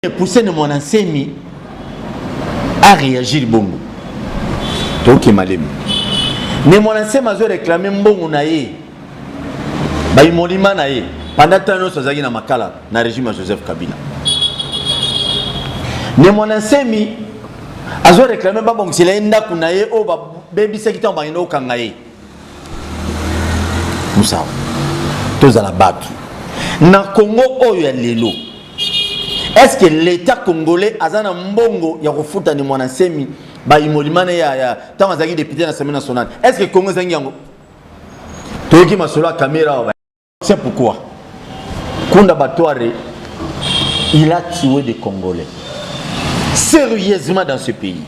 poussé de mon enseigne à réagir bongo. Donc il m'a dit. Mais mon enseigne m'a réclamé bongo naïe. Bah il m'a dit naïe. Pendant que nous sommes na makala na régime Joseph Kabila. Mais mon enseigne a réclamé bongo s'il est nda kunaïe oh bah baby c'est qui t'en va ino kangaïe. Nous savons. Tous à la batte. Na Congo oyo ya lelo. Est-ce que l'État congolais a un mbongo ya refuta ni mwanasemi ba imolimane ya tama zaki député na Assemblée nationale? Est-ce que Congo zangi yango? Toki masolo caméra. C'est pourquoi Kunda Batouare il a tué des Congolais sérieusement dans ce pays.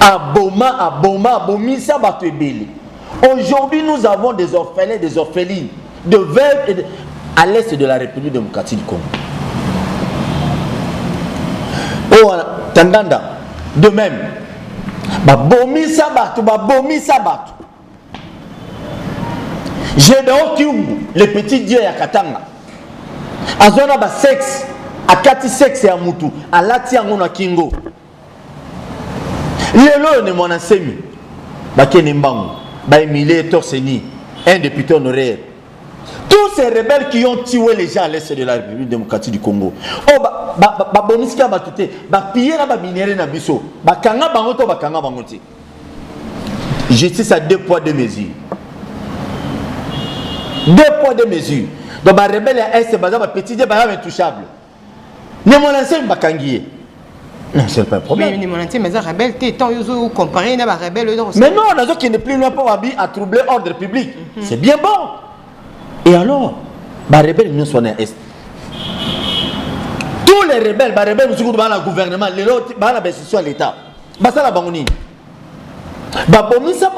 Abomisa Batouebeli. Aujourd'hui nous avons des orphelins, des orphelines, de veuves à l'est de la République démocratique du Congo. Oh, Tandanda, de même, bomisa batu. Gédéon Kiumbu, le petit dieu ya Katanga. Azona ba sexe, akati sexe ya mutu, alati yango na kingo. Lelo ne mwana semi, ba kene mbango, ba Emile Torseni, un député honoraire. Tous ces rebelles qui ont tué les gens à l'est de la République démocratique du Congo. Oh, boniska batute, piller na minéré na biso, kanga bangoto, kanga bangote. Justice à 2 poids 2 mesures. 2 poids 2 mesures. Donc, les rebelles à est, petit dieu, intouchable. Ne mon ancien bakangier. Non, c'est pas un problème. Mais mon ancien, mais les rebelles, tu es comparé à les rebelles. Mais non, on a qui n'est plus loin pour à troubler l'ordre public. C'est bien bon. Et alors, les rebelles ne sont pas est. Tous les rebelles, les rebelles sont dans le gouvernement, les autres, dans la bénédiction de l'État. C'est la bangoni. Babomisa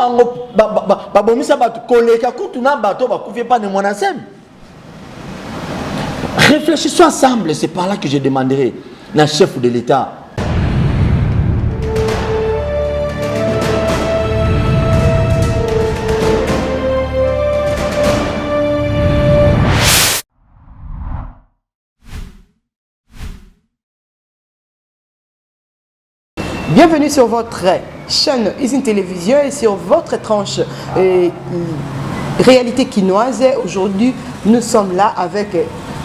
batu koleka kutuna bato bakufie pas de mon ancien. Réfléchissons ensemble, c'est par là que je demanderai la chef de l'État. Bienvenue sur votre chaîne Isine Télévision et sur votre tranche réalité quinoise. Aujourd'hui, nous sommes là avec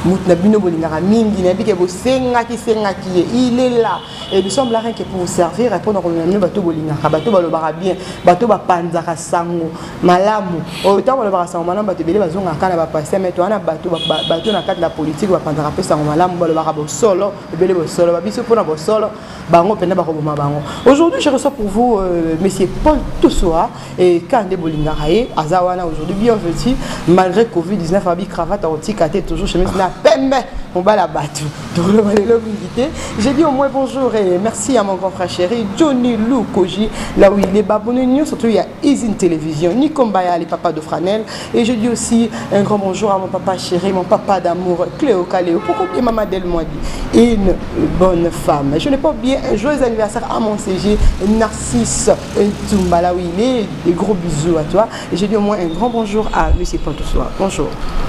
Moutnabino Bolingara Mingi, il est là. Et nous sommes là rien que pour vous servir, répondre aux questions bateau Bolingara, bateau balobara bien, bateau bapanzara sango, malamu. Autant balobara sango, malamu bateau belé bazonga kana bapasser, mais toi na bateau na cadre de la politique bapanzara pe sango malamu balobara bo solo, belé bo solo, babiso pona bo solo, bango pena bakoboma bango. Aujourd'hui, je reçois pour vous monsieur Paul Toussoa et Kande Bolingara et Azawana aujourd'hui bienvenue malgré Covid-19 abi cravate anti-caté toujours chez moi. Pembe, on va la battre. Donc le invité. J'ai dit au moins bonjour et merci à mon grand frère chéri Johnny Lou Koji, là où il est babonné, surtout il y a Isine Télévision, Nikombaya, les papas de Franel. Et je dis aussi un grand bonjour à mon papa chéri, mon papa d'amour, Cléo Caléo. Pourquoi oublier Maman Del Moidi, une bonne femme. Je n'ai pas oublié un joyeux anniversaire à mon CG, Narcisse Ntumba, là où il est. Des gros bisous à toi. Et je dis au moins un grand bonjour à monsieur Paul Toussoa. Bonjour.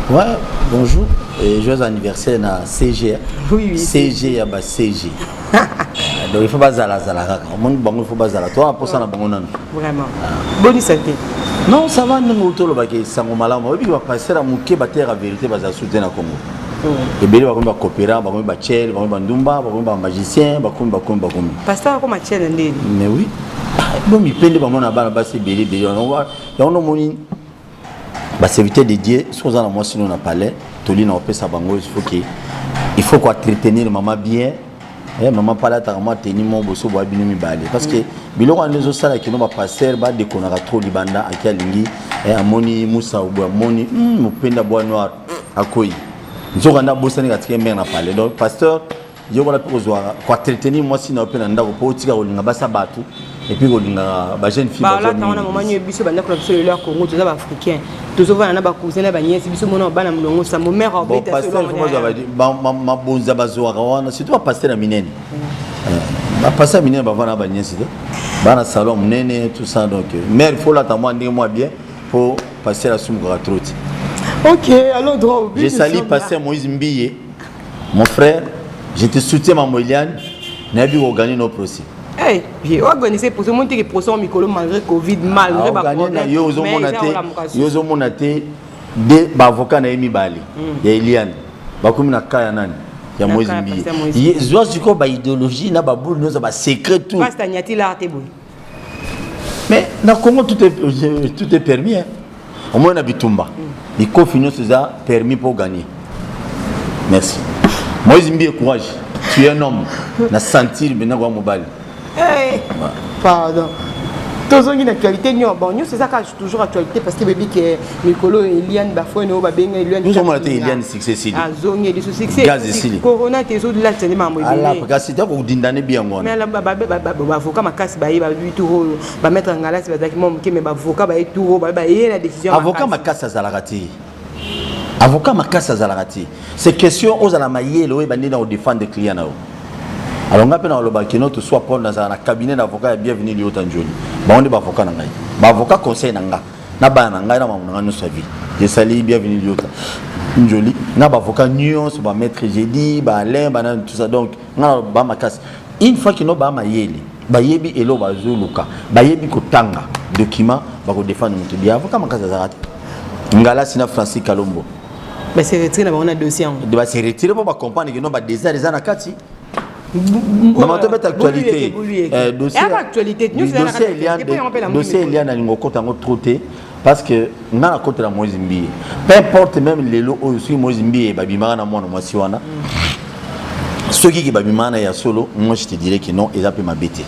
Ouais, bonjour. Et joyeux anniversaire à CG. Oui. CG, bah CG. Donc il faut pas zala. Il faut pas zala. Toi, pour ça, on a bon. Vraiment. Bonne santé. Non, ça va, nous autour de Sango Malama. Oui, il va passer à Mouké, la vérité, va soutenir le Congo. Et bien, il va coopérer, il va Tchel, il va Ndumba, il va magicien, il va pasteur, comment Tchel est. Mais oui. Bon, il peut aller à c'est belé. Il y a un homme serviteur de Dieu, si on a moi si on a parlé, Tolina on peut s'abango, il faut quoi entretenir maman bien. Maman pas là t'as moi tenir mon bosso bois binumi balé parce que biloko en les autres ça qui n'ont pas passé ba de qu'on a trop libanda à Kialingi et amoni Moussa ou amoni mon penda bois noir à Koi. Nous on a bossé na tika mère na parlé donc pasteur yo voilà pour quoi entretenir moi si na open na ndako po tika olinga basa batu et puis olinga ba jeune fille ba là t'as on a moment ñu biso banda ko biso le Congo tous africains tous over na ba cousin na ba nièce biso mona bana mulongo sa mo mère bon pasteur moi j'avais dit ma bonza bazoa wana c'est toi pasteur na minene ba pasteur minene ba vana ba nièce bana salon minene tout ça donc mère il faut là t'as moi ndé moi bien pour passer la somme gratuite. OK, alors droit au but. Je salue pasteur Moïse Mbiye, mon frère. je te soutiens maman Eliane n'a pu organiser nos procès. J'ai organisé pour ce monde qui procès en micro malgré Covid malgré yozo monate de avocats na emi bali ya Eliane bakomi na kaya nani ya Moïse Mbiye zo siko ba idéologie na ba boule nous ba secret tout mais na Congo tout est permis hein. Au moins na bitumba il confine ça permis pour gagner. Merci Moïse Mbiye courage tu es un homme na sentir maintenant quoi mobile pardon tous ont une actualité bon nous c'est ça qui toujours actualité parce que bébé que Mikolo et Eliane bafoué no ba benga Eliane nous sommes été Eliane succès azongi de succès corona tezo de la tene mambo ala parce que c'est dindane bien ngona mais la ba avocat makasi ba yeba bitu ba mettre ngala si ba zaki mom ki mais ba avocat ba eturo ba yé la décision avocat makasi azalakati avocat makasi azalakati c'est question aux ala mayelo e bandina au défendre des clients nao. Alors on a peine à l'obakino to soit pour dans un cabinet d'avocat bienvenue lui autant joli. Ba on est ba avocat nanga. Ba avocat conseil nanga. Na ba nanga na mamu nanga sa vie. Je sali bienvenue lui autant. Joli. Na ba avocat nuance ba maître jeudi ba Alain ba tout ça donc na ba makas. Une fois que no ba mayeli ba yebi elo ba zuluka. Ba yebi ko tanga document ba ko défendre mutu bi avocat makasa zarate. Ngala sina Francis Kalombo. Ba c'est retiré na ba on a dossier. Ba c'est retiré pour ba comprendre que no ba déjà les na kati. Maman tu as actualité dossier il y a un côté trotté parce que na la côté la Moïse Mbiye peu importe même les lots aussi Moïse Mbiye babimana na mwana mwasi wana ceux qui babimana ya solo moi je te dirais que non ils a peu m'abêter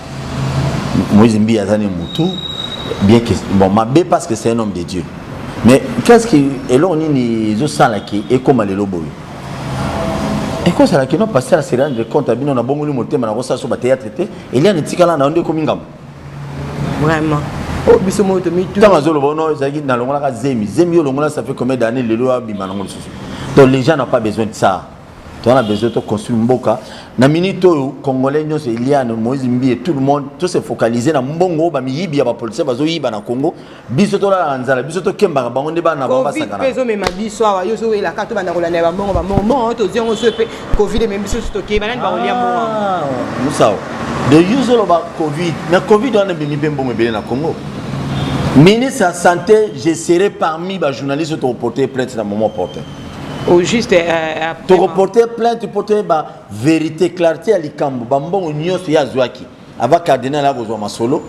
Moïse Mbiye azane mutu bien que bon m'abé parce que c'est un homme de Dieu mais qu'est-ce qui et là on ni zo sala qui et comme les loboy. Et quand ça la question passer à se rendre compte à bien on a bon le thème na rosa so ba théâtre il y a une tikala na onde komi ngam vraiment oh biso mo to mi tout dans zolo bono zaki na longola ka zemi yo longola ça fait combien d'années le loi bima na ngolo susu donc les gens n'ont pas besoin de ça tu as besoin de construire mboka na minute congolais nyos il y a Moïse Mbiye tout le monde tout se focaliser na mbongo ba miyibi ya ba policier bazo yiba na Congo biso to la nzala biso to kemba bango nde ba na ba sakana peso me mabiso awa yo so ela ka to bana kolana ba mbongo bon to ziongo so pe covid même biso stocké banani ba olia mbongo musao de yuzo ba covid mais covid on a bimi bembo mebele na Congo ministre de la santé je serai parmi ba journalistes to porter plainte na moment porter au juste to reporter plainte porter ba vérité clarté à likambo ba mbongo nyonso ya zwaki ava cardinal a besoin masolo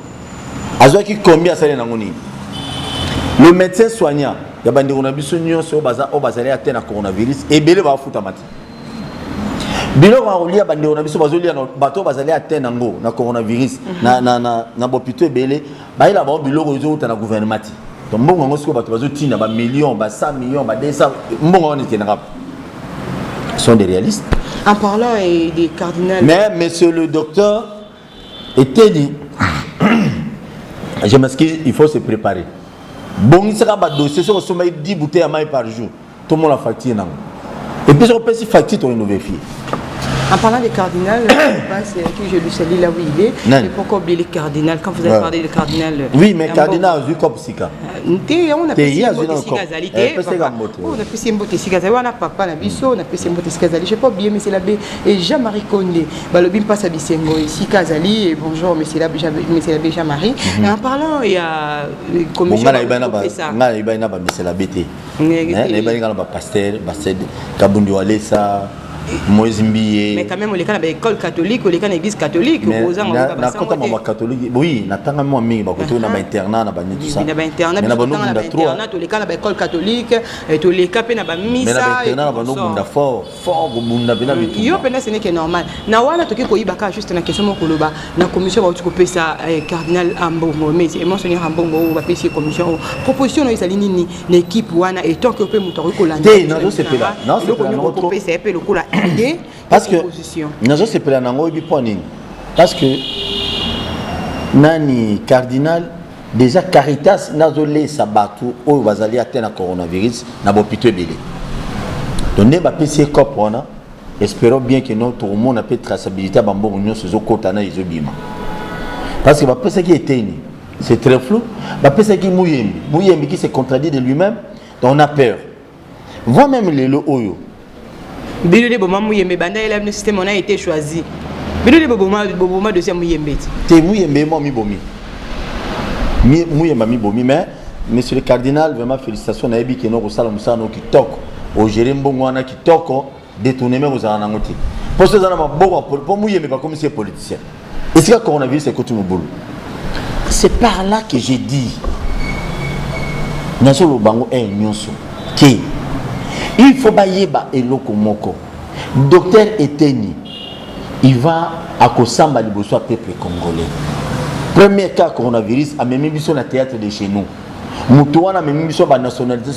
azwaki combien ça na ngoni le médecin soignant ya bandi on a biso nyonso o bazali atteindre coronavirus et belé ba futa mati bilo ba olia bandi on a biso bazolia na bato bazali atteindre ngo na coronavirus na bopito belé ba ila ba bilo zo uta na gouvernement donc mbongo ngo siko bato bazotina ba millions ba 100 millions ba 200 mbongo on est général sont des réalistes en parlant des cardinals mais monsieur le docteur était dit je m'excuse il faut se préparer bon il sera ba dossier sur sommet 10 bouteilles à maille par jour tout le monde la facture nango et puis on peut si facture on vérifier. En parlant des cardinals, je pense que je lui salue là où il est. Mais pourquoi oublier les cardinals quand vous avez parlé des cardinals? Oui, mais cardinal, vu comme Sika. On a pu s'y mboter Sikazali. On a papa, on a biso, on a pu s'y mboter Sikazali. Je n'ai pas oublié, mais c'est l'abbé Jean-Marie Condé. Le bim passe à Bissengo ici, Kazali. Et bonjour, monsieur l'abbé Jean-Marie. Et en parlant, il y a une commission. On a monsieur l'abbé. On a pasteur, Kabundi Walesa. Moïse Mbiye. Mais quand même, on est dans l'école catholique, on est dans l'église catholique. Mais na catholique, oui, na tanga moi mingi ba koto na ba internat na ba tout ça. Na ba internat, na ba internat, to les dans l'école catholique, et to les capé na ba missa. Mais na ba internat ba no bunda fort bunda bina bitu. Yo pena ce n'est que normal. Na wana to ke ko ibaka juste na question mo koloba na commission ba ko pesa cardinal Ambongo, mais monseigneur Ambongo ba pesa commission proposition no isali nini na équipe wana et tant que peut muto ko landa. Non, c'est pas là. Non, c'est pas ko pesa pe le ko la parce que nazo se pela nango bi poni parce que nani cardinal déjà Caritas nazo le sabatu o bazali atteindre coronavirus na bopito belé donc ne ba pc cop wana espérons bien que notre monde a peu traçabilité ba mbongo nyonso zo kota na izobima parce que ba pesa qui était c'est très flou ba pesa qui muyembi qui se contradit de lui-même donc on a peur voit même les lo oyo Bilo de Boma Mouyembe, Banda et le système on a été choisi. Bilo de Boma de Mouyembe. T'es Mouyembe, moi, mi bomi. Mouyembe, mi bomi, mais, monsieur le cardinal, vraiment, félicitations, Naïbi, qui est nos Salam Sano, qui toque, au Jérémbongwana, qui toque, détourné, mais aux Anangoти. Pour ce qui pour Mouyembe, pas comme si c'est politicien. Et si le coronavirus, c'est côté boulot. C'est par là que j'ai dit, Nassolo Bango est nyonso, qui il faut bailler et lokomoko. Docteur Eteni, il va à Kosamba liboso à peuple congolais. Premier cas coronavirus, a même mis sur le théâtre de chez nous. Moutouana a même mis sur la nationalité,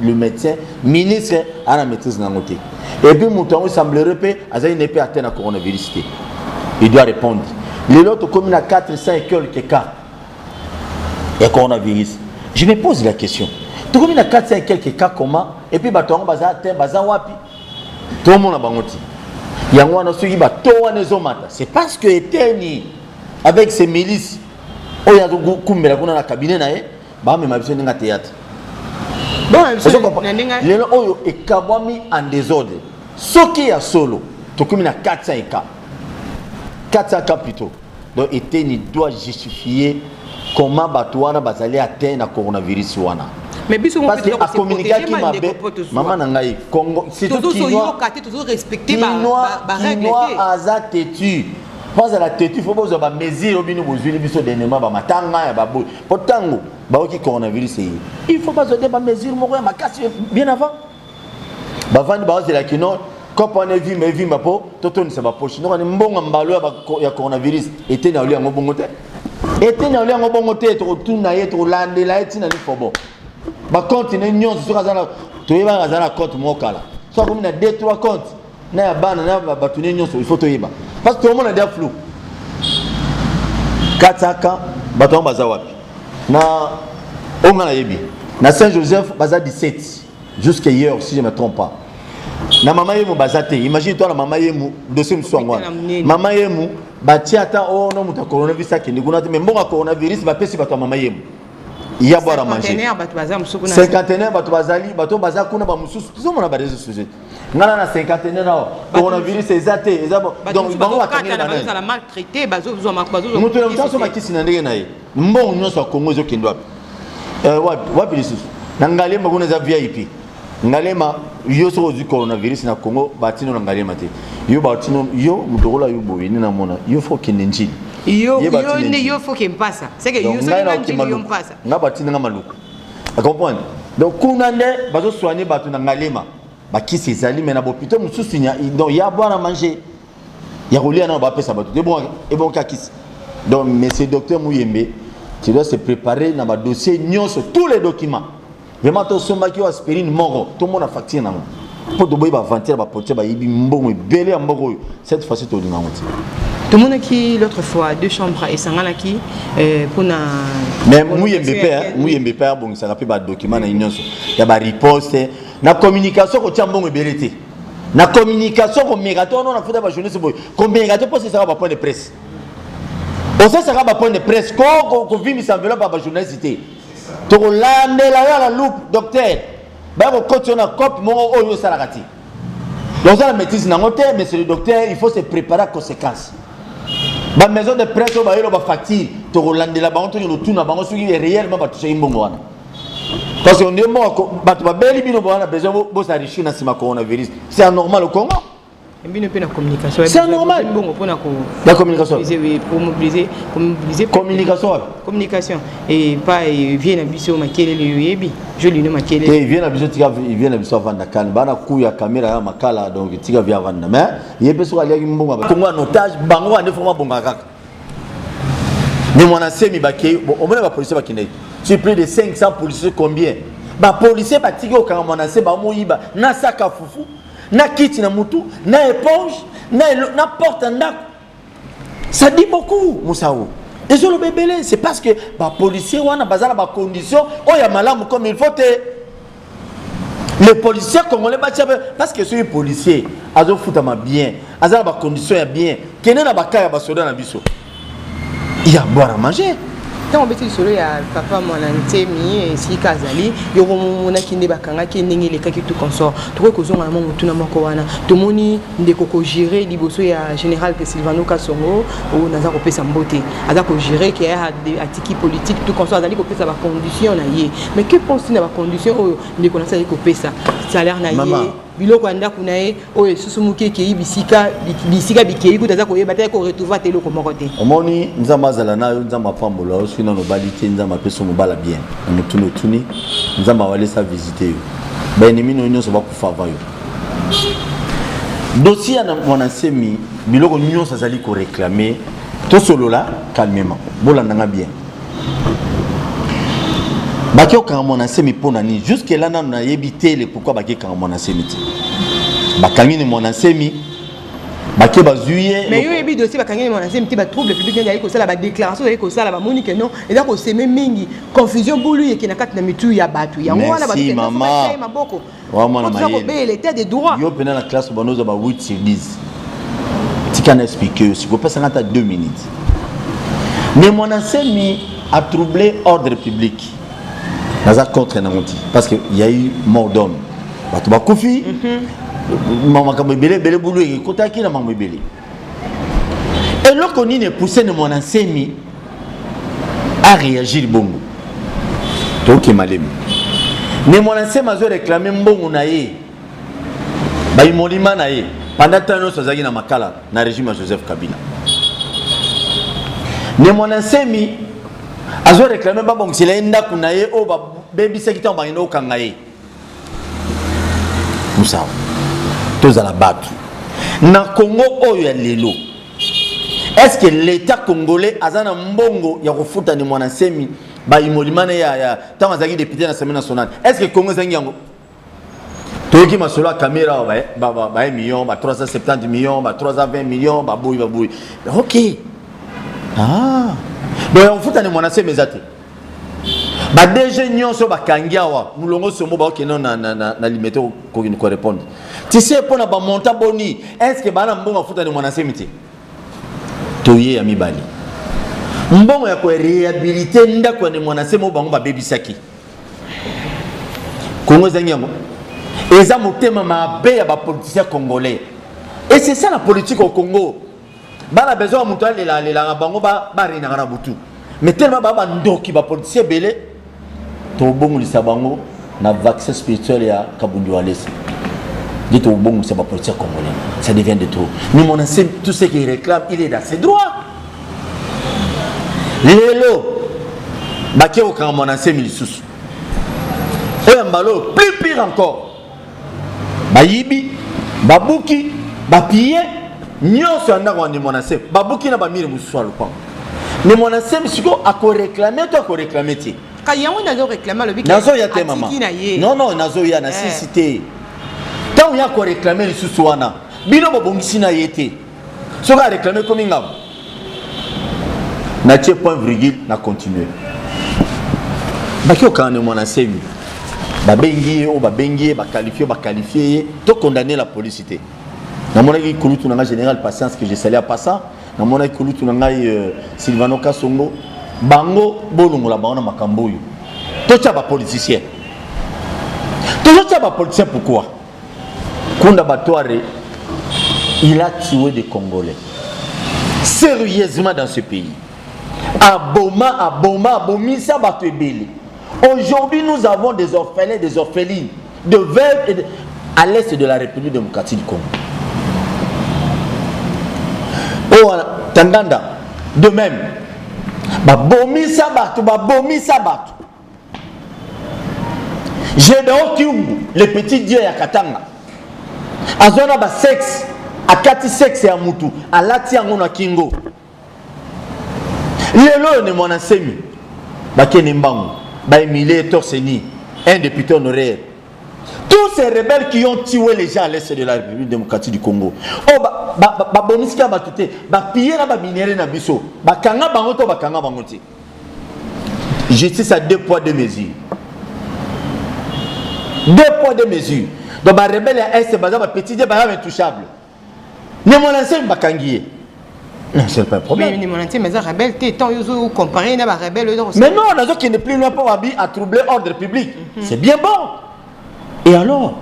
le médecin, ministre, à la maîtrise de la montée. Et puis Moutouana semblerait que il n'est pas atteint à coronavirus. Il doit répondre. Les autres communes à 400 et quelques cas de coronavirus. Je me pose la question. Tout comme il y a 400 et quelques cas comment et puis bateau baza wapi tout le monde a bangoti. Yango na suki bateau wana zomata. C'est parce que Eteni avec ses milices oya kumbela kuna na cabinet na ye ba me mabiso ninga théâtre. Bon, lelo oyo ekabwami en désordre. Soki ya solo tout comme il y a 400 cas. 400 cas plutôt. Donc Eteni doit justifier comment Batouana bazali atteindre le coronavirus wana. Mais biso parce que à communiquer qui m'a maman nangai Congo c'est tout Kinois respecter Kinois aza têtu parce que la têtu faut besoin ba mesure bino bozuli biso dernièrement ba matanga ya babo potango ba oki coronavirus il faut pas se ba mesure moko ya makasi bien avant ba vandi ba c'est la Kinois quand on est vu mais vu ma po toto ni ba poche non ni mbonga mbalo ya coronavirus était na liango bongote était na liango bongote to tuna ye to landela etina ni fobo ba continue nyonso sur azana to yeba azana compte mokala so comme na 2-3 comptes na ya bana na ba tune nyonso il faut to yeba parce que tout le monde a des flou kataka bato baza wapi na onga na yebi na Saint-Joseph baza 17 jusqu'à hier si je me trompe pas na mama yemu bazate imagine toi la mama yemu dossier mswangwa mama yemu batiata oh no muta coronavirus akende kuna te mbonga coronavirus ba pesi bato mama yemu il y a boire à manger cinquantenaire bato bazali bato baza kuna ba mususu tout monde a des sujets ngana na cinquantenaire na coronavirus ezate ezabo donc bango bakangela na la maltraité bazo bazo mutu na mutaso makisi na ndenge na ye mbongo nyonso Kongo zo kendo wapi wapi lisusu na ngalema kuna za VIP ngalema yo so du coronavirus na Congo batino na ngalema te yo batino yo mudola yo boyini na mona yo faut que nenjini yo faut qu'il passe c'est que yo so yo passe nga batino nga maluku tu comprends donc kuna ne bazo soigner batu na ngalema bakisi ezali mais na bopito mususu nya donc ya boire à manger ya rolia na ba pesa batu et bon kakisi donc monsieur docteur Mouyembe tu dois se préparer na ba dossier nyonso tous les documents vraiment to somba ki aspirine moro tout le monde a facture na mo pour de boy ba vantir ba porter ba yibi mbongo belé ya mbongo cette fois-ci to dinga moti tout le monde qui l'autre fois 2 chambres et sangana qui pour na mais Mouyembe père bon ça rappelle ba document na nyonso ya ba riposte na communication ko tiambongo belete na communication ko mégato non na futa ba journée boy ko mégato pour ça ba point de presse on sait ça ba point de presse ko vimi s'enveloppe ba journaliste to landela la loupe docteur ba ko continuer na cop mo oyo salakati donc la maîtrise na ngote mais c'est le docteur il faut se préparer à conséquences ba maison de presse ba yelo ba facture to landela ba onto no tuna ba ngosuki réellement ba toucher imbongo wana parce que on est mort ba to ba beli bino ba na besoin bo sa riche na sima coronavirus c'est anormal au Congo. La communication. C'est normal. La communication. Pour mobiliser. Communication. Et pas vient à biso makele le yebi. Je lui nomme makele. Et vient à biso tika vient à biso vanda kan bana kuya caméra ya makala donc tika vient vanda mais yebe so ali mbonga Congo en otage bango ande foma bonga kaka. Ni mwana semi bakei on mona ba policier bakinde. Sur plus de 500 policiers combien? Ba policier batiki o kanga mwana se ba moyiba na saka fufu. Na kiti na mutu, na éponge, na porte en dak. Ça dit beaucoup, Moussao. Et sur le bébé, c'est parce que les policiers ont des conditions, oh il y a malade comme il faut. Les policiers congolais, parce que ces policiers, ils ont foutu bien, ils ont des conditions bien, qu'ils n'ont pas de soda dans le biseau. Il y a à boire à manger. tant on bêtise solo ya papa mon antemi et si kazali yo mona kinde bakanga ki ndenge le kaki tout consort to ko zonga mo mutuna mako wana to moni ndeko ko gérer liboso ya général que Silvano Kasongo ou naza ko pesa mbote aza ko gérer qui a atiki politique tout consort azali ko pesa ba condition na ye mais que pense na ba condition o ndeko na sali ko pesa salaire na ye biloko anda kunae oyo susumuke ke bisika bikei kutaza koyeba te ko retrouver telo ko moko te omoni nzamba zala nayo nzamba pambola osina no balite nzamba peso mobala bien mutunu tuni nzamba wale sa visiter yo ben ennemi no nyonso ba kufa yo dossier na mwana semi biloko nyonso azali ko réclamer to solo là calmement bolanda nga bien bakio ka mwana semi pona ni jusque là na yebité le pourquoi bakio ka mwana semi bakangi ni mwana semi bakio bazuye mais yo yebi dossier bakangi ni mwana semi ti ba trouble public ngai ko sala ba déclaration ngai ko sala ba moni que non et donc c'est même mingi confusion bulu yeke na kati na mitu ya batu ya ngwana ba merci maman maboko wa mwana mayele ko l'état des droits yo pena la classe bonozo ba 8 sur 10 tika na expliquer si ko pesa ngata 2 minutes mais mwana semi a troublé ordre public naza contre na monti parce que il y a eu mort d'homme bato bakufi mama ka bele bulu e kotaki na mama bele et loko ni ne pousser ne mon ensemi à réagir bongo donc malem ne mon ensemi azo réclamer mbongo na ye ba imolima na ye pendant tant no sozaki na makala na régime Joseph Kabila ne mon ensemi azo réclamer ba bongo sila enda kuna ye o ba baby sekita ba ino kanga ye musa toza la batu na Congo oyo ya lelo est-ce que l'état congolais azana mbongo ya kufuta ni mwana semi ba imolimane ya tama zaki député na Assemblée nationale est-ce que Congo zangi yango toki masolo caméra ba 1 million ba 370 millions ba 320 millions ba boui OK ah donc on futa ni mwana semi zate ba DG nyonso ba kangiawa mulongo somo ba OK non na limité ko ni ko répondre tu sais pour na ba monta boni est-ce que bana mbongo futa ni mwana semi te toye ya mibali mbongo ya ko réhabiliter ndako ni mwana semi bango ba bebisaki Congo zangi yango eza motema mabe ya ba politiciens congolais et c'est ça la politique au Congo bana besoin muto la bango ba rina na butu mais tellement ba ndoki ba politiciens belé to bongo lisabango na vaccin spirituel ya Kabundi Walesi dit au bongo c'est pas politique congolais ça devient de trop mais mon ancien tout ce qu'il réclame il est dans ses droits lelo baké au camp mon ancien milisusu et mbalo plus pire encore bayibi babuki bapiller nyonso ndako ni mon ancien babuki na bamire mususu alpa mais mon ancien siko a ko réclamer to ko réclamer ti kayango nazo réclamer le biki nazo ya te mama non nazo ya na cité tant ya ko réclamer le susuana bino bobongisi na yete soka réclamer comme ngam na tie point virgule na continuer bakio kana mon ancien ba bengi ba qualifier to condamner la police té na mona ki kulutu na général patience que je salue à passant na mona ki kulutu na Silvano Kasongo bango bolungola baona makambo yo tocha ba politicien pourquoi Kunda Batouare il a tué des Congolais sérieusement dans ce pays abomisa batebeli. Aujourd'hui nous avons des orphelins des orphelines de veuves à l'est de la République démocratique du Congo. Oh Tanganda de même babomisa batu Gédéon Kiungu le petit dieu ya Katanga azona ba sexe akati sexe ya mutu alati yango na kingo lelo ne mwana semi bakene mbango ba Emile Torseni un député honoraire tous ces rebelles qui ont tué les gens à l'est de la République démocratique du Congo oh ba bonisika batute ba piller na ba minéraux na biso ba kanga bango to ba kanga bango ti justice à 2 poids 2 mesures 2 poids 2 mesures donc ba rebelle à est ba petit dieu ba intouchable ne mon ancien bakangié Non, c'est pas un problème. Mais mon entier, mais rebelle, tu es tant comparé à un rebelle. Mais non, on a qui n'est plus là pour à troubler l'ordre public. C'est bien bon. Et alors,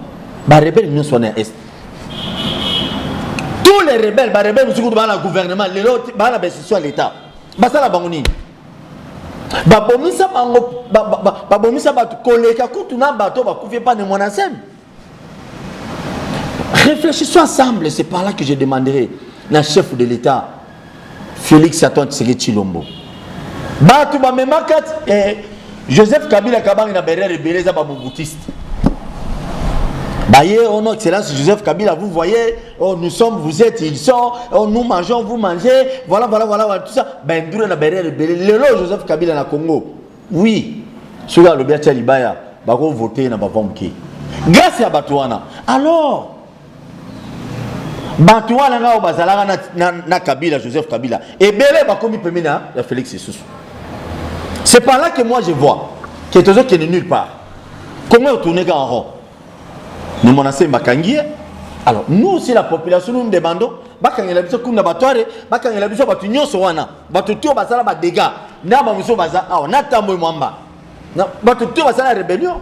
les rebelles nous sont est. Tous les rebelles, les rebelles nous sont dans le gouvernement, les autres, dans la bénédiction de l'État. Ça la bangoni. Babomisa bango, babomisa batu koleka kutuna bato bakufie pas de mon ensem. Réfléchissons ensemble, c'est par là que je demanderai le chef de l'État, Félix Antoine Tshisekedi Tshilombo. Batu ba memakat Joseph Kabila Kabang na berere rebelle za ba moboutiste. Baye, oh non, excellence Joseph Kabila, vous voyez, oh nous sommes, vous êtes, ils sont, oh nous mangeons, vous mangez, voilà, tout ça. Ben, d'où la berere rebelle, le Joseph Kabila na Congo. Oui, sur le Bertia Libaya, bako voter na ba vomki. Grâce à Batouana. Alors, Batouana nga bazalaka na Kabila, Joseph Kabila. Et belé bakomi pemina ya Félix Issoussou. C'est par là que moi je vois que tout ça qui n'est nulle part. Comment tourner en rond? Nous menacons Bakangié. Alors, nous aussi, la population, nous demandons Bakangié la biso kuna batware, Bakangié la biso batu nyonso wana, batu tio basala ba dégâts. Na ba muso baza, na tambo mwamba. Na batu tio basala rébellion.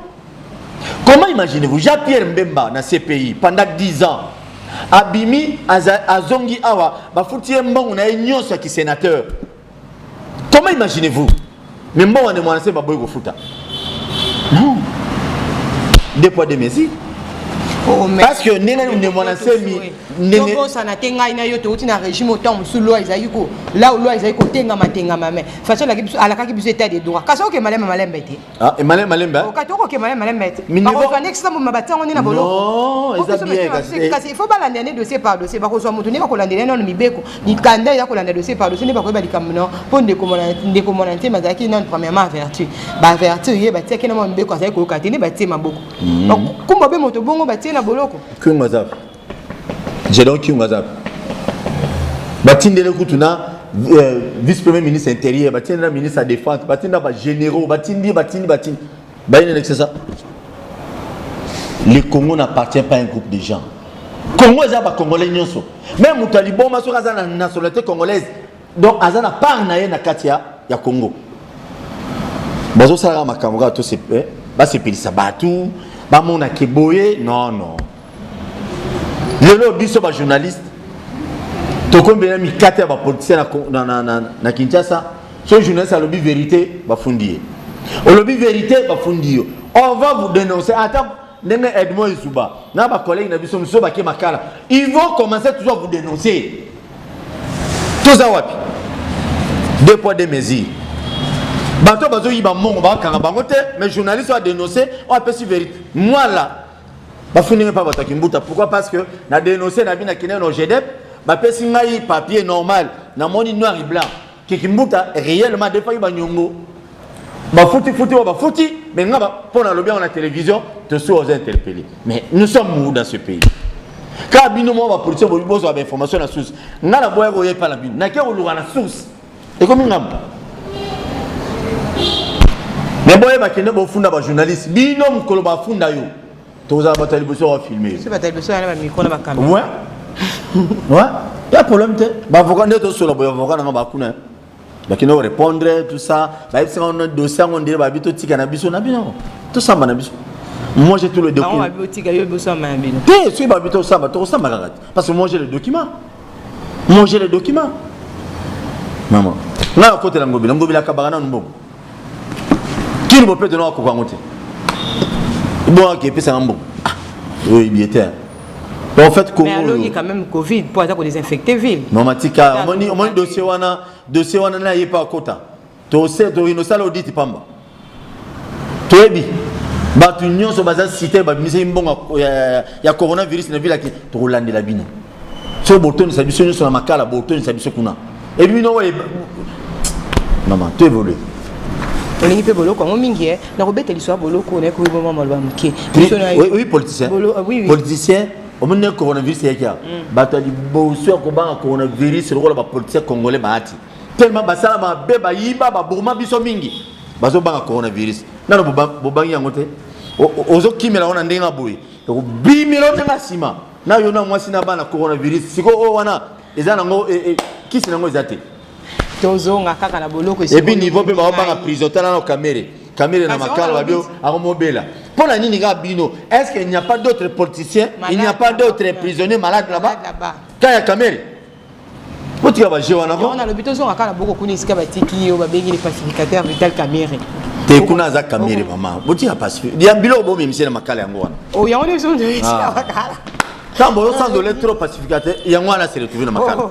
Comment imaginez-vous Jean-Pierre Mbemba dans ces pays pendant 10 ans Abimi Azongi Awa, bafuti mbongo na nyonso ki sénateur. Comment imaginez-vous? Mais moi on est menacé ba boy go futa. Non. Deux poids deux mesures. Parce que nous avons menacé donc ça n'a tenga ina yo to na régime autant sous loi isaïko là où loi isaïko tenga matenga mame façon la ala ka biso état de droit kaso ke malema bete ah et malemba o ka to ke malema bete par contre next time mabata on na bolo non ça bien kasi il faut pas l'année dossier par dossier ba ko so mutu ne ba ko landela non mibeko ni kanda ya ko landa dossier par dossier ne ba ko ba likamno po ndeko monante mazaki non premièrement averti ba averti ye ba tieke na mibeko azai ko katini ba tie maboko kumba be moto bongo ba tie na boloko kungaza j'ai donc Kungazap. Batindele Kutuna, vice-premier ministre intérieur, Batinda ministre de la défense, Batinda généraux, Batindi. C'est ça. Le Congo n'appartient pas à un groupe de gens. Congo est un Congolais. Même au Taliban, ma soeur a la nationalité congolaise. Donc, Azana part na Katia, ya Congo. Bazo Sara Makamura, tout c'est c'est Pili Sabatou, Bamona Keboye, non. Le lobby sont journalistes. Toko mbena mi kate ba politicien na Kinshasa. Ce journaliste a lobby vérité ba fundié. Au lobby vérité ba fundié. On va vous dénoncer. Attends, ndenge Edmond Isuba. Na ba collègue na biso muso ba ke makala. Ils vont commencer toujours à vous dénoncer. Tout ça wapi. Deux poids deux mesures. Bato bazo yiba mongo ba kanga bangote, mais journaliste a dénoncé, on appelle si vérité. Moi là pourquoi? Parce que na dénoncé na bina kine no GDEP ba pesi ngai papier normal na moni noir et blanc ki kimbuta réellement des fois ba nyongo ba fouti mais nga pour na lobby on la télévision te sous aux interpellés. Mais nous sommes où dans ce pays? Quand bino mo ba police bo bozo ba information na source nga na boye boye pas la bino na ke o lura na source et comme ngam mais boye ba kine bo funda ba journaliste bino mkolo ba funda yo. Tous les batailles sont filmées. C'est bataille sont à micro na caméra. Ouais. Ouais. Il y a problème te. Ba avocat ne to sur la avocat na ba kuna. Ba kino répondre tout ça. Ba c'est un dossier on dirait ba bito tika na biso na bino. Tout ça na biso. Moi j'ai tout le document. Ba bito tika yo biso ma bino. Té si ba bito ça ba to ça ma parce que moi j'ai le document. Maman. Là côté la ngobi la kabana no. Qui ne peut te non ko ngote. Bon, qui est plus un bon. Oui, bien sûr. En fait, mais alors, il y a quand même Covid pour avoir désinfecter ville. Non, Matika, on a dossier wana na yepa kota. To se to inosa lo dit pamba. To ebi. Ba tu nyonso baza cité ba mise mbonga ya coronavirus na ville ki to rolande la bino. So boton sa biso nyonso na makala boton sa biso kuna. Et puis non ouais. Maman, tu évolues. On est boloko on mingi na robete l'histoire boloko na ko moment malba muke oui politicien politicien au moment coronavirus yaka batali boso ko ba coronavirus le ba politicien congolais baati tellement basala ba beba yiba ba bourma biso mingi bazo ba coronavirus na bobangi yango te ozo kimela ona ndenga boye ko bimelo te na sima na yo na mwasi na ba na coronavirus siko o wana ezana ngo qui c'est nango ezate tozonga kaka na boloko et puis niveau pe ba ba prison tala na caméra na makala ba bio akomobela pour la nini ga bino est-ce qu'il n'y a pas d'autres politiciens il n'y a pas d'autres prisonniers malades là-bas quand il y a caméra potika ba jewa na on a le but tozonga kaka na boko kuni sika batiki yo ba bengi les pacificateurs Vital Kamerhe te kuna za caméra maman potika pacifique dia bilo bo mi na makala yango wana oh yango ne sont de sika makala quand bon sans de l'électro pacificateur yango wana se retrouver na makala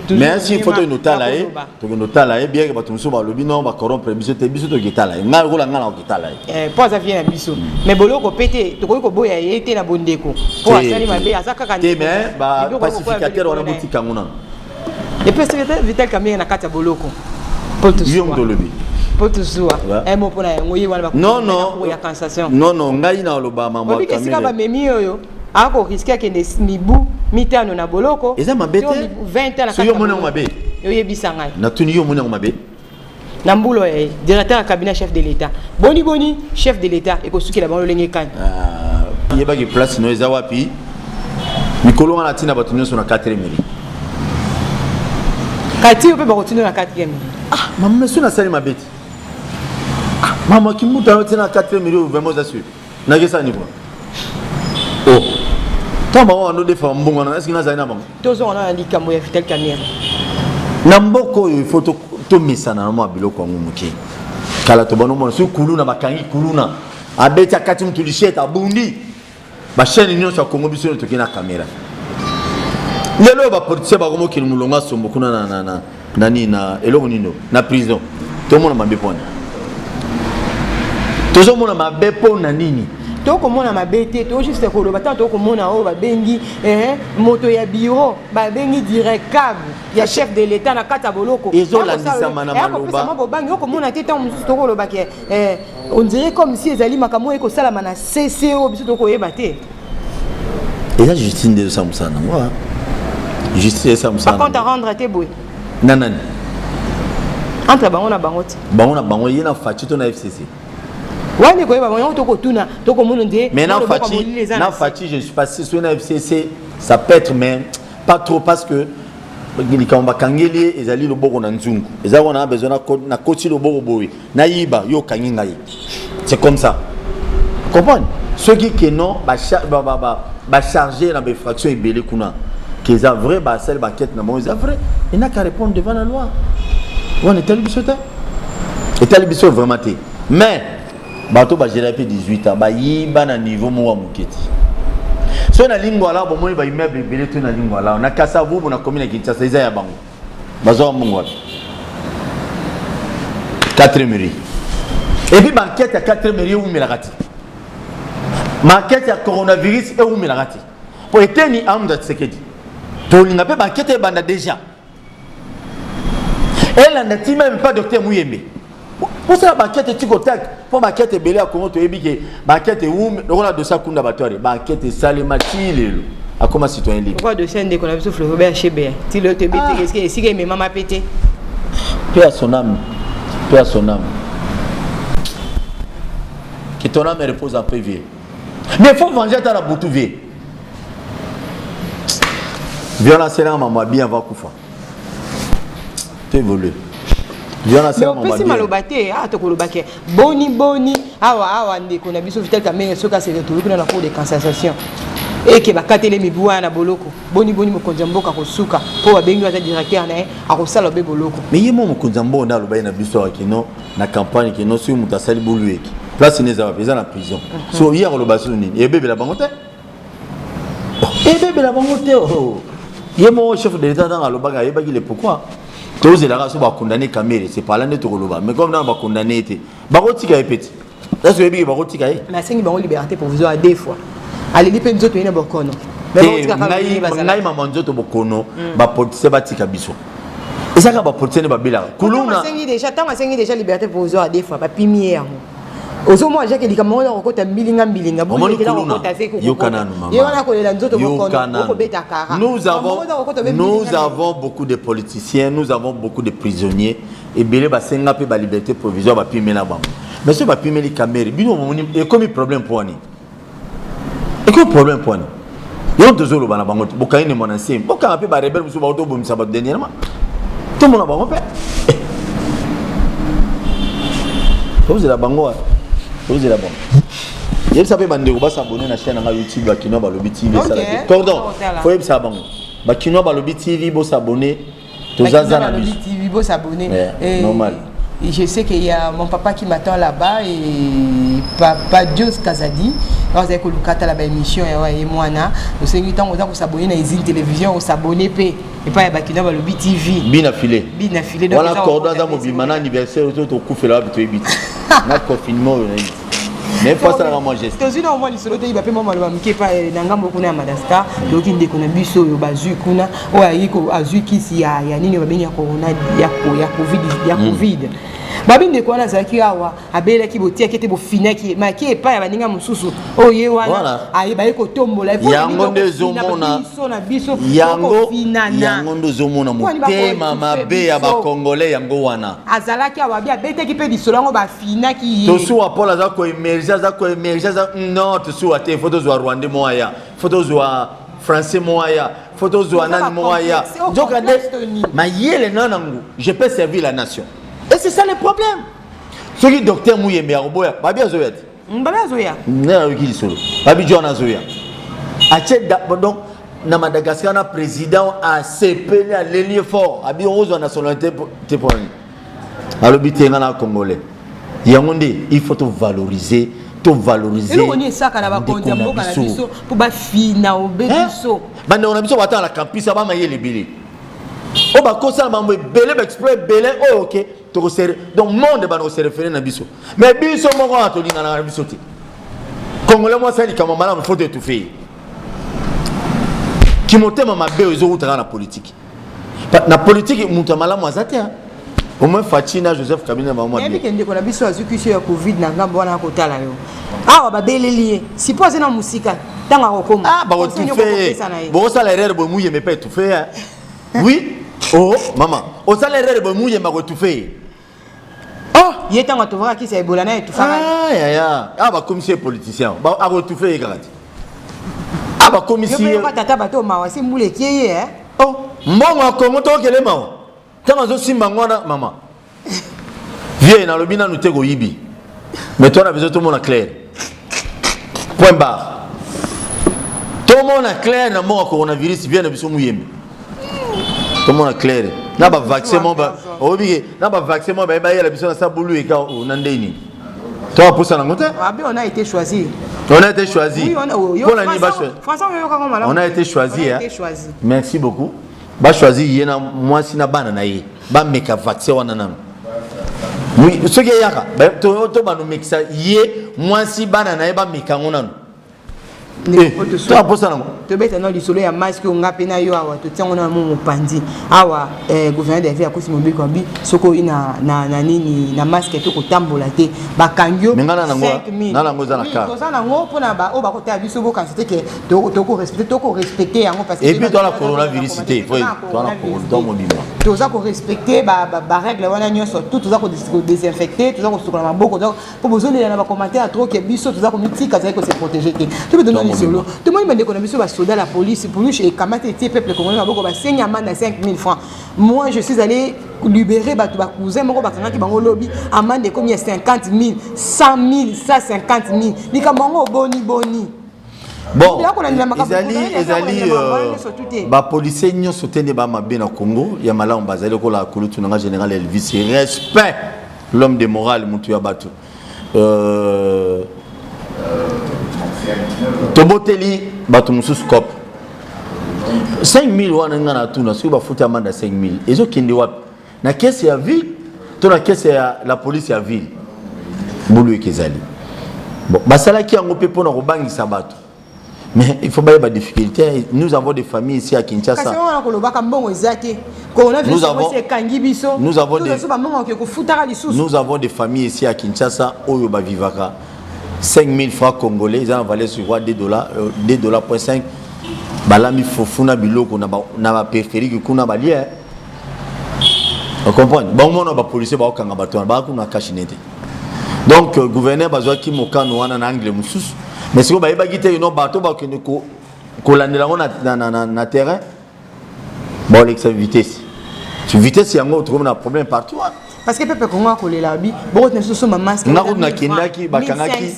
mais si photo inotala to notala bien que batumso ba lobi non ba corrompre biso te biso to kitala nga rola nga na kitala pas ça vient na biso mais boloko pété to ko boya yete na bondeko po asali mabe azaka kan te mais ba pacificateur wana botika ngona et puis c'est Vital Kamerhe na kata boloko pour tout ça pour tout ça un mot pour na ngoyi wana ba non ya cassation non ngai na loba mama Kamerhe parce que ba memi yoyo ako risquer que mibu mitano na boloko eza mabete 20 ans na kata yo mona mabe yo yebisa ngai na tuni yo mona mabe na mbulo directeur cabinet chef de l'état boni chef de l'état et ko suki la bango lenge kan yeba ki place no eza wapi mikolo wana tina batunyo so na 4e mairie kati yo pe ba continuer na 4e mairie maman monsieur na sali mabete maman ki muta yo tina 4e mairie vraiment ça sûr na kesa ni quoi oh tamba wana de fa mbongo na est-ce que na zaina bango tozo wana likambo ya Vital Kamerhe na mboko yo il faut to misana na mwa biloko ngo muke kala to bono mo su kuluna bakangi kuluna abeta kati mtu lisheta bundi ba chaîne nyonso ya Congo biso to kina kamera lelo ba police ba komo kinu mulonga sombo kuna na nina eloko nino na prison to mona mabe pona tozo mona mabe pona nini toko mona mabete to juste ko loba tanto ko mona o ba bengi moto ya bureau ba bengi direct cab ya chef de l'état na kata boloko ezo landisa mana maloba ko bangi ko mona tete on toko loba ke on dirait comme si ezali makamo eko sala mana CCO biso toko yeba te eza justice de Samsana moi justice Samsana par contre rendre te boy nanani entre bango na bango yena fachito na FCC wani ko yeba bango toko tuna toko mono ndé mais na fachi je suis pas si sur na FCC ça peut être mais pas trop parce que likamba kangeli ezali loboko na nzungu eza wana besoin na koti loboko boy na yiba yo kanginga yi c'est comme ça comprendre ceux qui non ba charger na infraction ebele kuna que ça vrai ba celle ba quête na bon c'est vrai il n'a qu'à répondre devant la loi on est tel bisoté et tel bisoté vraiment té mais bato ba gérer 18 ans ba yiba na niveau mo wa muketi so na lingwa la bomoi ba immeuble belé to na lingwa la na kasa vubu na commune Kinshasa iza ya bango bazo mungu 4 mairie et puis banquette à 4 mairie ou milagati banquette à coronavirus et ou milagati pour eteni amda tsekedi to linga pe banquette banda déjà elle n'a même pas docteur Muyembe pour ça banquette tiko tak pour banquette belé à Congo to ebike banquette ou on a de ça kunda batware banquette salema chilelo a comme citoyen libre pourquoi de scène de qu'on a vu sur Robert Chebe ti le te bete qu'est-ce que si que maman pété paix à son âme que ton âme repose en paix vie mais faut venger ta la boutou vie violence là maman bien va kufa tu évolues violence là maman bien malobate to kolobake boni awa ndeko na biso Vital Kamerhe soka se retrouver kuna na cour de cassation et que bakatele mibuwa na boloko boni mokonzi mboka kosuka po babengi wa directeur na akosala be boloko mais yemo mokonzi mboka na loba na biso akino na campagne kino so mutasali bolueki place neza wa pesa na prison so hier loba so nini ebebe la bangote yemo chef de l'état dans loba ga yebaki le pourquoi tous les races sont condamnés Kamerhe c'est pas là net loba mais comme dans ba condamné été barotika epeti ça se yebi barotika mais c'est une bonne liberté provisoire à deux fois allez li penzo to ina bokono ngai mama nzoto bokono ba police batika biso ezaka ba police ne babela kuluna sengi déjà liberté provisoire à deux fois ba pimier yango ozo moi jake likamo na kokota mbilinga buli kila kokota seko yokananu mama yona kolela nzoto bokono okobeta kara nous avons beaucoup de politiciens nous avons beaucoup de prisonniers et belé ba senga pe ba liberté provisoire ba pimier na bango mais ce ba pimier li Kamerhe bino moni e comme problème pour ani Et quel problème pour nous? Il y a deux autres banques. Beaucoup de mon ancien. Beaucoup de gens rebelles vous sont autobus ça va dernièrement. Tout le monde a bon père. Vous êtes la banque. Vous êtes la banque. Il y a des gens qui s'abonner à la chaîne YouTube qui n'ont pas le BTV. Cordon. Faut y s'abonner. Qui n'ont pas le BTV, vous s'abonner. Tous les ans à BTV, vous s'abonner. Normal. Et je sais qu'il y a mon papa qui m'attend là-bas et papa Dios Kazadi. Quand vous avez la émission et moi, nous sommes temps on s'abonner à une télévision, on s'abonner et pas à Bakina le BTV. Bien affilé. Bien affilé. Voilà, cordon dans mon bimana anniversaire, au coup fait là, tu es bit. N'a confinement. Mais faut ça la manger. C'est aussi normal les solo il va pas moi le qui pas nangamba kuna Madagascar donc il déconne biso yo bazu kuna o ayiko azu kisi ya nini babenya corona ya covid babi ndeko wana zaki awa abela ki botia kete bo finaki maki epa ya baninga mususu oye wana ayeba yiko tombola yango ndezomona yango ndezomona mutema mabe ya ba congolais yango wana azalaki awa bia beteki pe disolango ba finaki to suwa pola za ko emerger non to suwa te photos wa rwandais moya photos wa français moya photos wa nani moya donc ma yele nanangu je peux servir la nation. Et c'est ça le problème. Ce qui docteur Mouyembe Aroboya, Babi Azoya. Babi Azoya. Non, qui dit solo. Babi John Azoya. Donc, na Madagascar, le président a CP à l'ailier fort. Abi Rose a nationalité pour lui. Alors, il na Congolais. Il faut tout valoriser. Tout valoriser. Et on est ça quand on va conduire pour ba fina au bébiso. Bande on a besoin d'attendre la campus, ça va mailler les billets. Oh bah comme ça maman belé exprès belé oh ok to se donc monde ba no se référer na biso mais biso mo ko to linga na biso ti congolais moi ça li kama mala faut de tout faire qui monte mama be ozo utaka na politique muta mala moi zate au moins Fatina Joseph Kabila maman bien kende ko na biso azuki ya covid na ngambo wana ko tala yo awa ba belé lié suppose na musika tanga ko koma ah ba tout faire bon ça l'erreur bo mouye mais pas tout faire oui. Oh, maman. Au salaire de Bomouye m'a retouffé. Oh, il est en train de voir qui c'est Ebola et tout ça. Ah, bah, comme c'est politicien. Bah, à retouffé, gratuit. Ah, bah, comme si. Je ne pas tata bateau, ma c'est moulé qui est, hein. Oh, moi, comment toi, quel est maman? Tant que je suis maman. Viens, dans le bina, nous t'es Ibi. Mais toi, on a besoin de tout le monde à clair. Point barre. Tout le monde à clair, dans le coronavirus, vient de Bissou Mouyembe. Tout le monde est clair. N'a pas vaccin, n'a pas vaccin, il y a la mission de sa boulou et quand on a des toi, pour ça, on a été choisi. On a été choisi. Oui, on a été choisi. Merci beaucoup. Bah choisi, il y a moi si na banana yi. Bah meka vaccin on a. Oui, ce qui est yaka. Bah to ba no meka yé moi si banana yi ba meka on a. Toi pour ça non. Te bête non du soleil à masque on a pena yo awa to tiens on a mon pandi awa gouverneur de vie à kosi mobile kwa bi soko ina na nini na masque to ko tambola te ba kangyo 5000 na lango za na ka to ça na ngo pona ba o ba ko ta biso bo kan c'était que to ko respecter yango parce que et puis dans la coronavirus il faut dans mon bimba to ça ko respecter ba règle wana nyonso tout ça ko désinfecter tout ça ko sokola maboko pour besoin de na ba commentaire trop que biso tout ça ko mitika ça ko se protéger te tu peux donner les solo tout le monde m'a dit qu'on a biso ba soda la police pour nous chez Kamate était peuple congolais maboko ba 5 amende à 5000 francs. Moi je suis allé libérer ba cousin moko ba kanga ki bango lobby amende comme il y a 50 000 100 000 150 000 ni ka bango boni bon ba policier nyo sotene ba mabe na Congo ya mala on bazali ko la kulutu na général Elvis respect l'homme de morale mutu ya batu toboteli batu mususu cop 5000 wana ngana tuna si ba futa amanda 5000 ezo kindi wapi na caisse ya ville to na caisse ya la police ya ville bulu ekezali bon basala ki yango pe pona ko bangisa batu mais il faut pas y avoir de difficultés. Nous avons des familles ici à Kinshasa. Nous avons des familles ici à Kinshasa où il y a 5000 francs congolais, ils ont valé sur $2.5. Balami fofuna biloko na ba périphérique kuna balia. On comprend. Bon mon ba policier ba kanga bato ba kuna kashinete. Donc gouverneur bazwa ki mokano wana na angle mususu mais si vous avez bagité une bateau ba ko landela na terrain bon l'excès de vitesse tu vitesse y a un trouve un problème partout parce que peuple Congo a collé la bi beaucoup ne sont ma masque na route na kindaki bakangaki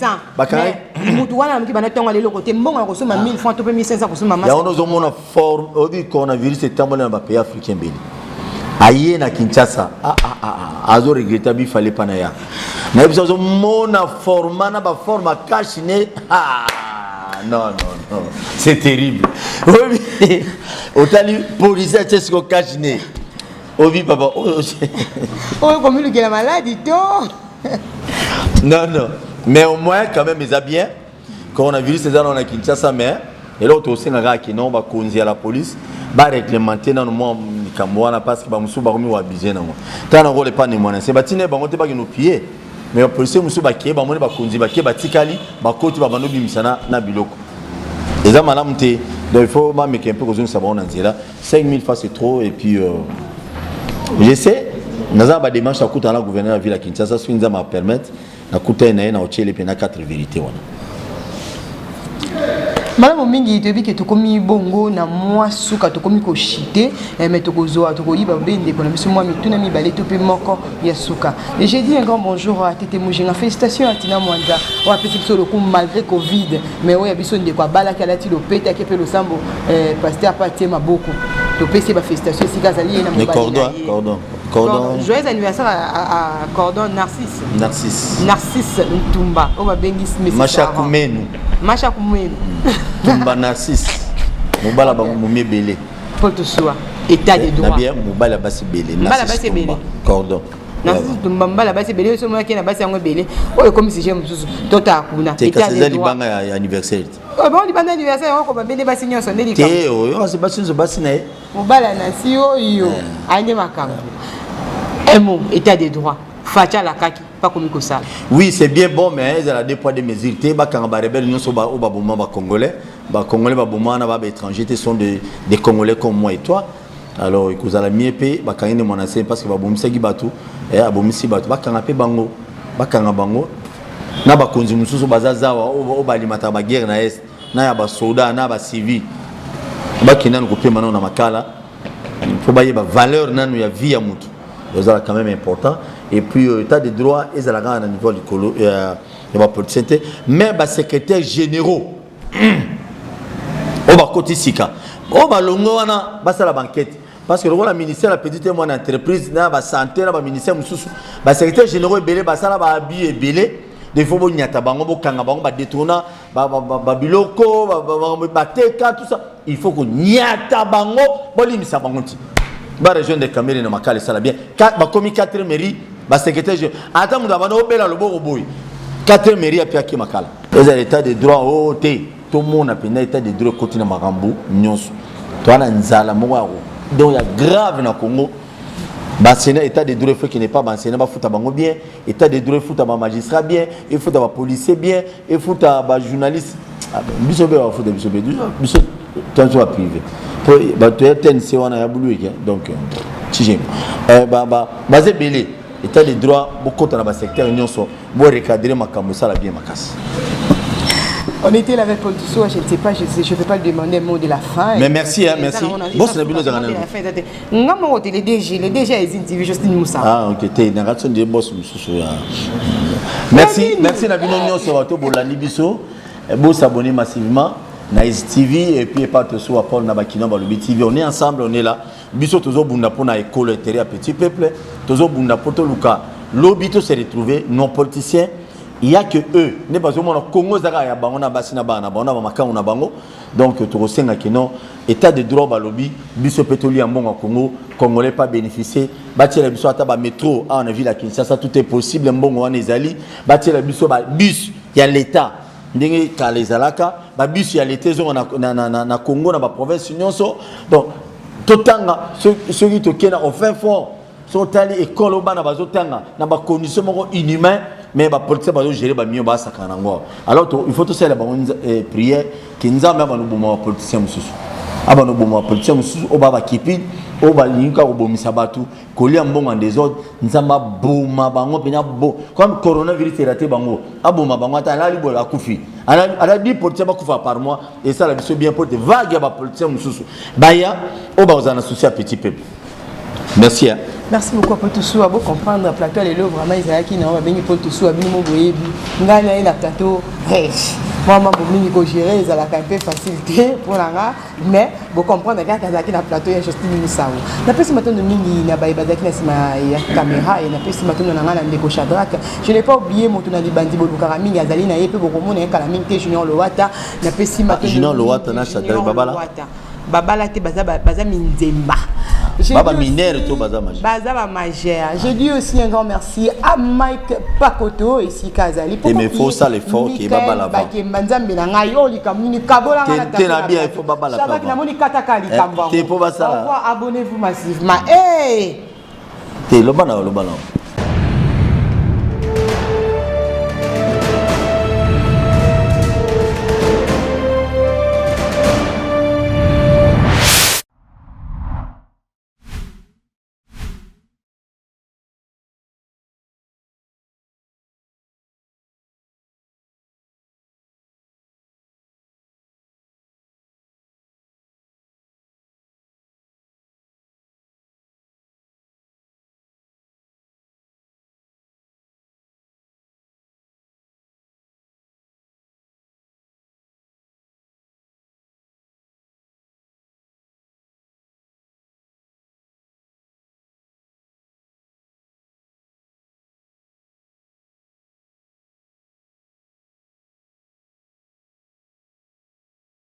mutu wana mki bana tonga lelo côté mbongo ko soma 1000 francs to pe 1500 ko soma masque ya ono zomona forme odi coronavirus etambola na ba pays africain beli aye na Kinshasa azo regretta bi fallait pas na ya na biso zo mona formana ba forma cachine non c'est terrible otali police chesko cachine ovi papa oh comme il la maladie to non mais au moins quand même ils a bien coronavirus c'est dans la Kinshasa mais et l'autre aussi na qui non ba konzi à la police ba réglementer dans le monde kamwana parce que ba musu ba komi wa bizé na moi tana role pas ni mwana c'est batine ba ngote ba ki no pied mais la police musu ba ki ba moni ba konzi ba ki ba tikali ba koti ba bano bimisana na biloko les hommes à donc il faut mettre un peu de ça. 5000 fois c'est trop et puis je sais nous avons des démarches à coûter à la gouverneur de la ville à Kinshasa ce qui nous va permettre à coûter na otier les pena 4 vérités Madame mingi te bi ke to komi bongo na moi suka to komi ko chité mais to ko zoa to ko yiba bende ko na biso moi mituna mi balé to pe moko ya suka et j'ai dit un grand bonjour à Tete Mujinga félicitations à Tina Mwanza on a fait sur le coup malgré Covid mais ouais biso ndé ko bala kala ti lo peta ke pe lo sambo pasteur Patie Maboko to pesi ba félicitations si kazali na mobali Cordon joyeux anniversaire à Cordon Narcisse Ntumba on va bengis Macha Kumenu Tumba Narcisse Mobala ba mumé belé pour tout soit état de droit na bien mobala basi belé Narcisse Cordon Narcisse Tumba mbala basi belé so mo na basi yango belé oyo comme si j'aime tout tota kuna état de droit libanga anniversaire bon libanga anniversaire on ko bende basi nyonso ndeli ka te oyo c'est basi nzo basi na mobala na si oyo ande makambo état de droit facha la kaki pas comme ça. Oui, c'est bien bon mais ils ont des poids de mesures té ba kan ba rebelle non so ba o ba boma ba congolais ba boma na ba étrangers sont des congolais comme moi et toi. Alors ils la miepé ba kan ni monacé parce que ba bomisa gi batu et abomisi batu ba kan apé bango na ba konzi mususu bazazawa o ba limata ba guerre na est na ya ba soldat na ba civil ba kinana ko pe manana makala faut ba yeba valeur nanu ya vie ya mutu. C'est quand même important et puis état de droit et ça la à niveau du colo va police mais ba secrétaire généraux on va côté sika on va longo wana ba la banquette parce que le ministère la petite et mon entreprise na ba santé na ba ministère mususu ba secrétaire généraux belé ba sala ba abi et belé des fois bon nyata bango bo kanga bango ba détourna ba biloko ba teka tout ça il faut que nyata bango bolimisa bango ti ba région de Cameroun na makale sala bien ba komi 4 mairie ba secrétaire ata muda bana obela loboko boy 4 mairie apia ki makala les états de droit o té tout monde a pena état de droit côté na makambu nyonso to ana nzala mo wa donc il y a grave na Congo ba sénat état de droit fait qui n'est pas ba sénat ba futa bango bien état de droit futa ba magistrat bien il faut ba policier bien il faut ba journaliste biso be wa futa biso tanzo privé ba to TNC wana ya bulu donc si j'aime basé belé état de droit beaucoup dans le secteur nyonso bo recadrer makambo sala bien makasi. On était là avec Paul Dussault, je ne sais pas, je ne vais pas lui demander un mot de la fin. Mais merci, merci. Bon, c'est la bonne chose. Le DG est interviewé, Justine Moussa. Ah, ok, tu es dans la relation de boss. Merci, merci, Nabino sur votre bolani biso. Vous s'abonnez massivement. Nice TV et puis pas tout sur Paul Nabakina Balubi TV. On est ensemble, on est là. Biso toujours bunda pour na école terre petit peuple. Toujours bunda pour tout Luka. L'obito s'est retrouvé non politiciens. Il y a que eux, ne pas au monde Congo zaka ya bango na basina bana bango na makanga na bango. Donc to senga kino état de droit balobi biso pétrolier en bon Congo, congolais pas bénéficier. Bâtir la biso ata ba métro en ville à Kinshasa tout est possible mbongo wana ezali. Bâtir la biso ba bus ya l'état. Ndenge kalezalaka ba bus ya l'état zo na Congo na ba province nyonso. Donc totanga ceux qui tokena au fin fond so tali école bana bazotanga na ba condition moko inhumain. Mais les politiciens vont gérer les mieux. Alors il faut tout ça, prière, que nous avons les politiciens. abano bomo politicien mususu obaba kipi obalinga obomisa batu kolia mbongo en désordre nzamba boma bango pena bo comme coronavirus raté bango aboma bango ata la libola kufi ala 10 politiciens bakufa par mois et ça la biso bien porte vague ba politiciens mususu baya obazana souci à petit peuple. Merci. Merci beaucoup pour tout ça. Vous comprendre le plateau les lots vraiment ils qui n'ont pas béni pour tout ça. Béni mon boyer. Ngana na plateau. Moi maman pour mini ko gérer ça la un peu facilité pour la mais vous comprendre quand Kazaki na plateau ya juste mini ça. Na pesi maintenant de mini na baïba Kazaki na sima ya caméra et na pesi maintenant na ngana ndeko Shadrack. Je n'ai pas oublié mon tunali bandi bolukara mingi azali na yepe boko mona kala mingi Junior Lowata na pesi maintenant Junior Lowata na Shadrack babala. Babala te baza minzemba. Baba mineur to baza majeur. Baza ba majeur. Je dis aussi un grand merci à Mike Pakoto ici Kazali. Et mais faut ça l'effort qui baba la va. Ki manzambe na ngai oli kamuni kabola ngana ta. Te na bien il faut baba la. Shabak na moni katakali kamba. Te po basa. Abonnez-vous massivement. Eh. Te lo bana.